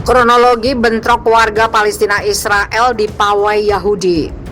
Kronologi bentrok warga Palestina Israel di pawai Yahudi.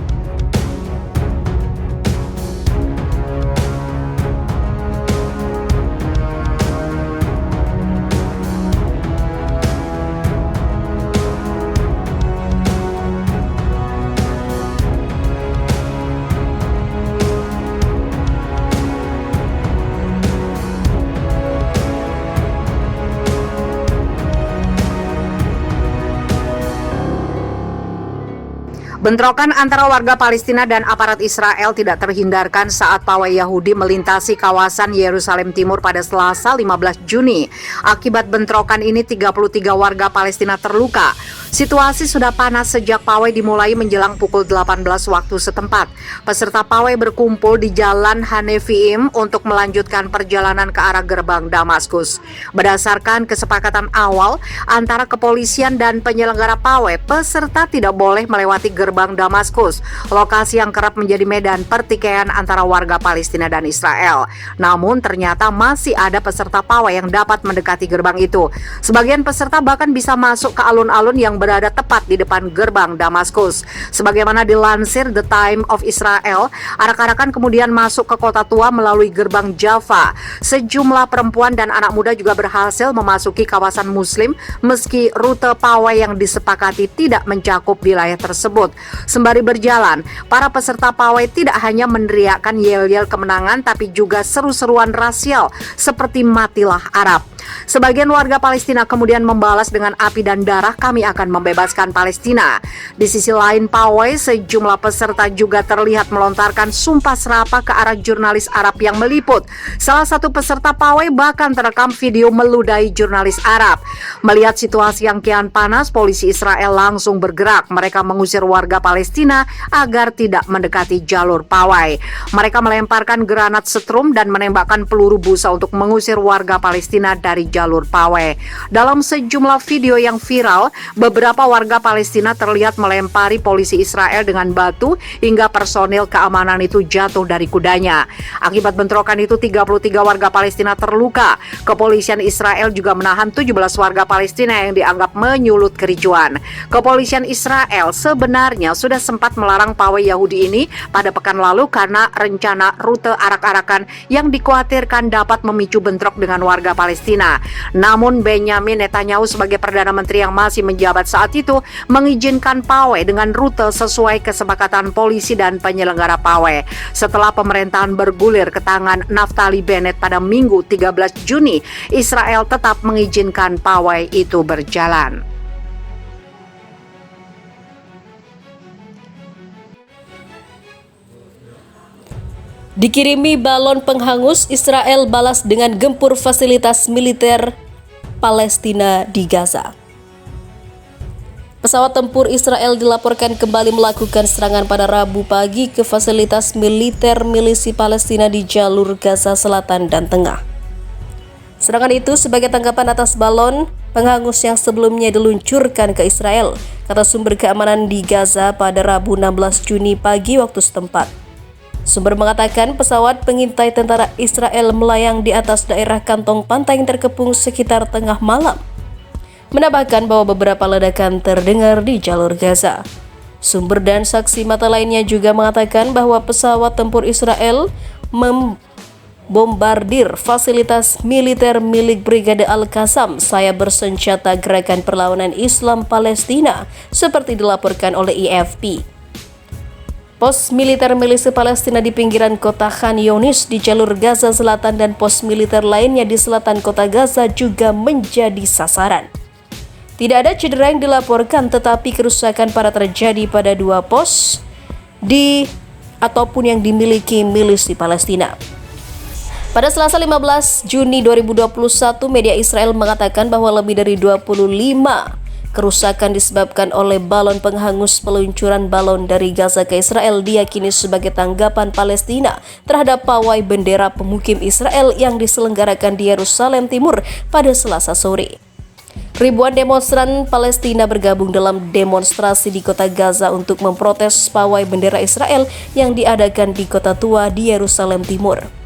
Bentrokan antara warga Palestina dan aparat Israel tidak terhindarkan saat pawai Yahudi melintasi kawasan Yerusalem Timur pada Selasa 15 Juni. Akibat bentrokan ini 33 warga Palestina terluka. Situasi sudah panas sejak pawai dimulai menjelang pukul 18 waktu setempat. Peserta pawai berkumpul di Jalan Hanefiim untuk melanjutkan perjalanan ke arah gerbang Damaskus. Berdasarkan kesepakatan awal antara kepolisian dan penyelenggara pawai, peserta tidak boleh melewati gerbang Damaskus, lokasi yang kerap menjadi medan pertikaian antara warga Palestina dan Israel. Namun ternyata masih ada peserta pawai yang dapat mendekati gerbang itu. Sebagian peserta bahkan bisa masuk ke alun-alun yang berada tepat di depan gerbang Damaskus. Sebagaimana dilansir The Time of Israel, arak-arakan kemudian masuk ke kota tua melalui gerbang Jaffa. Sejumlah perempuan dan anak muda juga berhasil memasuki kawasan Muslim meski rute pawai yang disepakati tidak mencakup wilayah tersebut. Sembari berjalan, para peserta pawai tidak hanya meneriakkan yel-yel kemenangan tapi juga seru-seruan rasial seperti matilah Arab. Sebagian warga Palestina kemudian membalas dengan api dan darah, "Kami akan membebaskan Palestina." Di sisi lain pawai, sejumlah peserta juga terlihat melontarkan sumpah serapah ke arah jurnalis Arab yang meliput. Salah satu peserta pawai bahkan terekam video meludahi jurnalis Arab. Melihat situasi yang kian panas, polisi Israel langsung bergerak. Mereka mengusir warga Palestina agar tidak mendekati jalur pawai. Mereka melemparkan granat setrum dan menembakkan peluru busa untuk mengusir warga Palestina dari jalur pawai. Dalam sejumlah video yang viral, beberapa warga Palestina terlihat melempari polisi Israel dengan batu hingga personil keamanan itu jatuh dari kudanya. Akibat bentrokan itu 33 warga Palestina terluka. Kepolisian Israel juga menahan 17 warga Palestina yang dianggap menyulut kericuan. Kepolisian Israel sebenarnya sudah sempat melarang pawai Yahudi ini pada pekan lalu karena rencana rute arak-arakan yang dikhawatirkan dapat memicu bentrok dengan warga Palestina. Namun Benyamin Netanyahu sebagai Perdana Menteri yang masih menjabat saat itu mengizinkan pawai dengan rute sesuai kesepakatan polisi dan penyelenggara pawai. Setelah pemerintahan bergulir ke tangan Naftali Bennett pada Minggu 13 Juni, Israel tetap mengizinkan pawai itu berjalan. Dikirimi balon penghangus, Israel balas dengan gempur fasilitas militer Palestina di Gaza. Pesawat tempur Israel dilaporkan kembali melakukan serangan pada Rabu pagi ke fasilitas militer milisi Palestina di jalur Gaza Selatan dan Tengah. Serangan itu sebagai tanggapan atas balon penghangus yang sebelumnya diluncurkan ke Israel, kata sumber keamanan di Gaza pada Rabu 16 Juni pagi waktu setempat. Sumber mengatakan pesawat pengintai tentara Israel melayang di atas daerah kantong pantai yang terkepung sekitar tengah malam. Menambahkan bahwa beberapa ledakan terdengar di jalur Gaza. Sumber dan saksi mata lainnya juga mengatakan bahwa pesawat tempur Israel membombardir fasilitas militer milik Brigade Al-Qassam, sayap bersenjata Gerakan Perlawanan Islam Palestina, seperti dilaporkan oleh AFP. Pos militer milisi Palestina di pinggiran kota Khan Younis di jalur Gaza Selatan dan pos militer lainnya di selatan kota Gaza juga menjadi sasaran. Tidak ada cedera yang dilaporkan, tetapi kerusakan parah terjadi pada dua pos ataupun yang dimiliki milisi Palestina. Pada Selasa 15 Juni 2021, media Israel mengatakan bahwa lebih dari 25 kerusakan disebabkan oleh balon penghangus. Peluncuran balon dari Gaza ke Israel diyakini sebagai tanggapan Palestina terhadap pawai bendera pemukim Israel yang diselenggarakan di Yerusalem Timur pada Selasa sore. Ribuan demonstran Palestina bergabung dalam demonstrasi di kota Gaza untuk memprotes pawai bendera Israel yang diadakan di kota tua di Yerusalem Timur.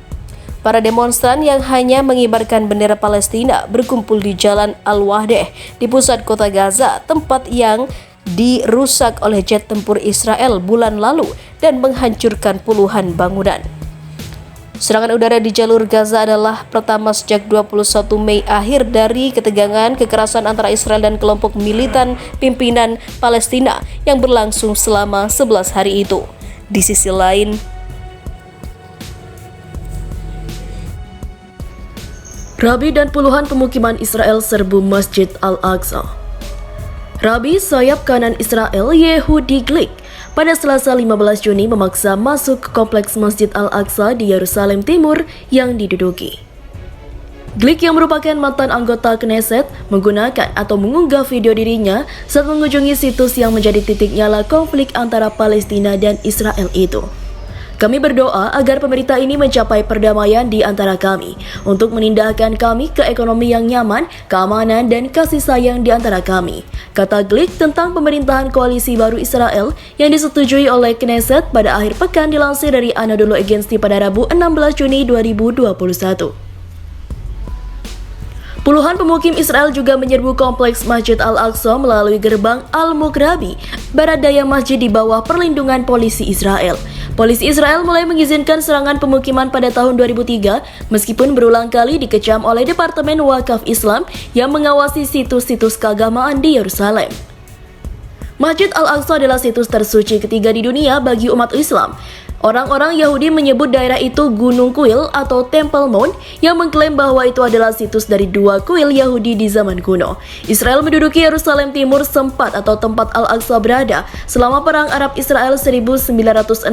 Para demonstran yang hanya mengibarkan bendera Palestina berkumpul di Jalan Al-Wahdeh di pusat kota Gaza, tempat yang dirusak oleh jet tempur Israel bulan lalu dan menghancurkan puluhan bangunan. Serangan udara di jalur Gaza adalah pertama sejak 21 Mei akhir dari ketegangan kekerasan antara Israel dan kelompok militan pimpinan Palestina yang berlangsung selama 11 hari itu. Di sisi lain, Rabi dan puluhan pemukiman Israel serbu Masjid Al-Aqsa. Rabi sayap kanan Israel Yehudi Glick pada Selasa 15 Juni memaksa masuk ke kompleks Masjid Al-Aqsa di Yerusalem Timur yang diduduki. Glick yang merupakan mantan anggota Knesset menggunakan atau mengunggah video dirinya saat mengunjungi situs yang menjadi titik nyala konflik antara Palestina dan Israel itu. Kami berdoa agar pemerintah ini mencapai perdamaian di antara kami, untuk menindahkan kami ke ekonomi yang nyaman, keamanan, dan kasih sayang di antara kami, kata Glick tentang pemerintahan koalisi baru Israel yang disetujui oleh Knesset pada akhir pekan, dilansir dari Anadolu Agency pada Rabu 16 Juni 2021. Puluhan pemukim Israel juga menyerbu kompleks Masjid Al-Aqsa melalui gerbang Al-Mughrabi, barat daya masjid di bawah perlindungan polisi Israel. Polisi Israel mulai mengizinkan serangan pemukiman pada tahun 2003, meskipun berulang kali dikecam oleh Departemen Wakaf Islam yang mengawasi situs-situs keagamaan di Yerusalem. Masjid Al-Aqsa adalah situs tersuci ketiga di dunia bagi umat Islam. Orang-orang Yahudi menyebut daerah itu Gunung Kuil atau Temple Mount, yang mengklaim bahwa itu adalah situs dari dua kuil Yahudi di zaman kuno. Israel menduduki Yerusalem Timur sempat atau tempat Al-Aqsa berada selama Perang Arab Israel 1967.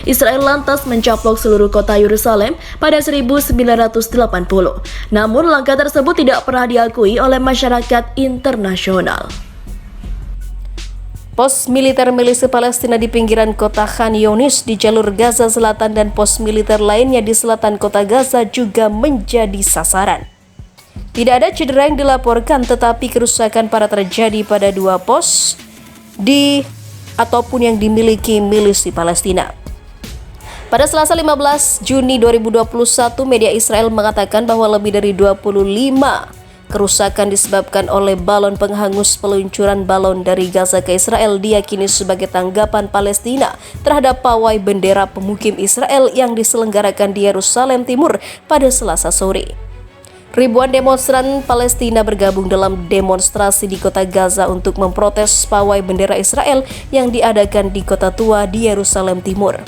Israel lantas mencaplok seluruh kota Yerusalem pada 1980. Namun langkah tersebut tidak pernah diakui oleh masyarakat internasional. Pos militer milisi Palestina di pinggiran kota Khan Younis di jalur Gaza Selatan dan pos militer lainnya di selatan kota Gaza juga menjadi sasaran. Tidak ada cedera yang dilaporkan, tetapi kerusakan parah terjadi pada dua pos ataupun yang dimiliki milisi Palestina. Pada Selasa 15 Juni 2021, media Israel mengatakan bahwa lebih dari 25 kerusakan disebabkan oleh balon penghangus peluncuran balon dari Gaza ke Israel, diyakini sebagai tanggapan Palestina terhadap pawai bendera pemukim Israel yang diselenggarakan di Yerusalem Timur pada Selasa sore. Ribuan demonstran Palestina bergabung dalam demonstrasi di kota Gaza untuk memprotes pawai bendera Israel yang diadakan di kota tua di Yerusalem Timur.